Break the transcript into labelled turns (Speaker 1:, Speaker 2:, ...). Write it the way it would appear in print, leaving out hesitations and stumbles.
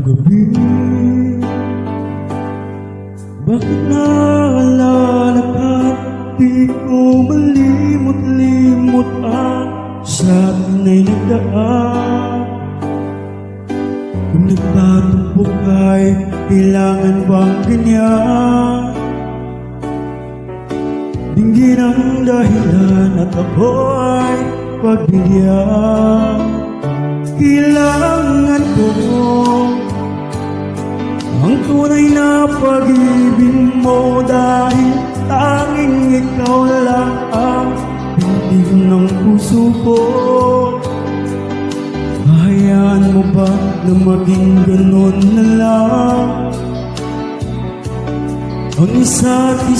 Speaker 1: gabi, bakit naalala ka't di ko malimot-limot ang sa atin ay nagdaan? Kung nagtatumpok ay kailangan bang ganyan? Dinggin ang dahilan at ako ay pagbigyan. Kailangan ko ang tunay na pag-ibig mo, dahil tanging ikaw lang ang pintig ng puso ko. Hayaan mo ba na maging ganon na lang ang isa't isa?